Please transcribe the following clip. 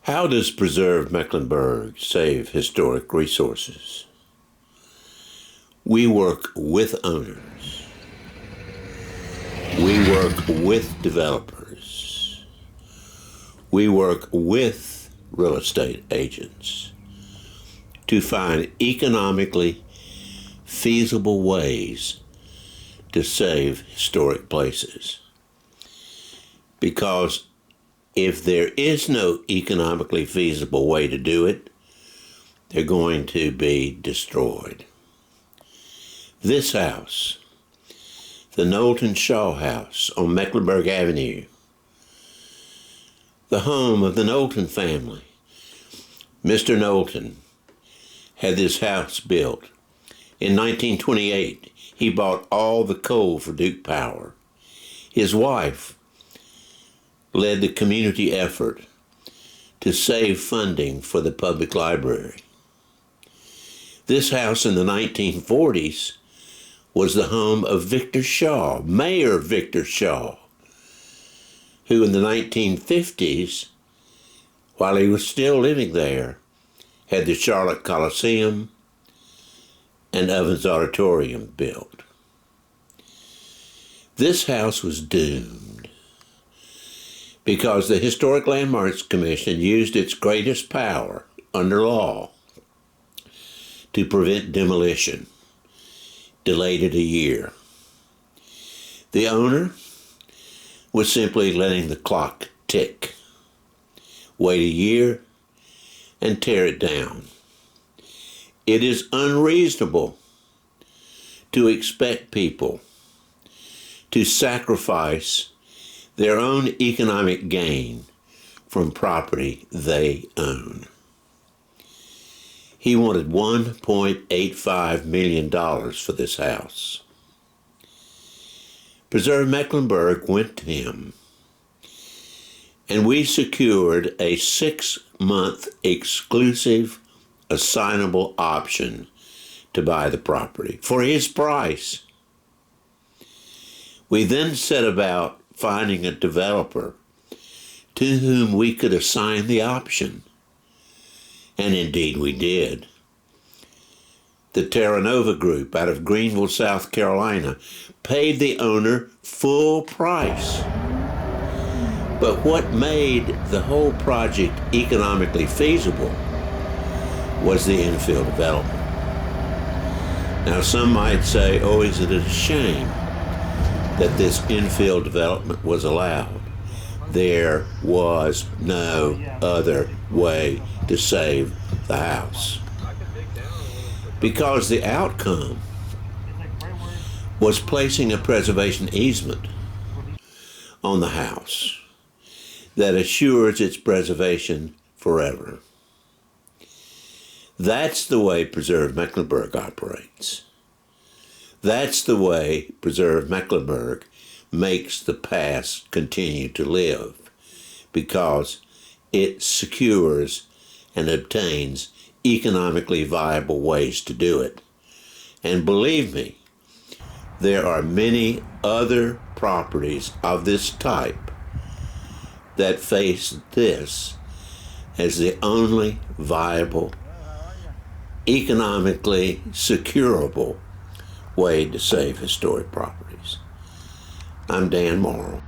How does Preserve Mecklenburg save historic resources? We work with owners. We work with developers. We work with real estate agents to find economically feasible ways to save historic places. Because if there is no economically feasible way to do it, they're going to be destroyed. This house, the Knowlton Shaw House on Mecklenburg Avenue, the home of the Knowlton family. Mr. Knowlton had this house built. In 1928, he bought all the coal for Duke Power. His wife led the community effort to save funding for the public library. This house in the 1940s was the home of Victor Shaw, Mayor Victor Shaw, who in the 1950s, while he was still living there, had the Charlotte Coliseum and Ovens Auditorium built. This house was doomed because the Historic Landmarks Commission used its greatest power under law to prevent demolition, delayed it a year. The owner was simply letting the clock tick. Wait a year and tear it down. It is unreasonable to expect people to sacrifice their own economic gain from property they own. He wanted $1.85 million for this house. Preserve Mecklenburg went to him, and we secured a 6-month exclusive assignable option to buy the property for his price. We then set about finding a developer to whom we could assign the option. And indeed we did. The Terra Nova Group out of Greenville, South Carolina, paid the owner full price. But what made the whole project economically feasible was the infill development. Now some might say, oh, is it a shame that this infill development was allowed? There was no other way to save the house. Because the outcome was placing a preservation easement on the house that assures its preservation forever. That's the way Preserve Mecklenburg operates. That's the way Preserve Mecklenburg makes the past continue to live, because it secures and obtains economically viable ways to do it. And believe me, there are many other properties of this type that face this as the only viable, economically securable way to save historic properties. I'm Dan Morrill.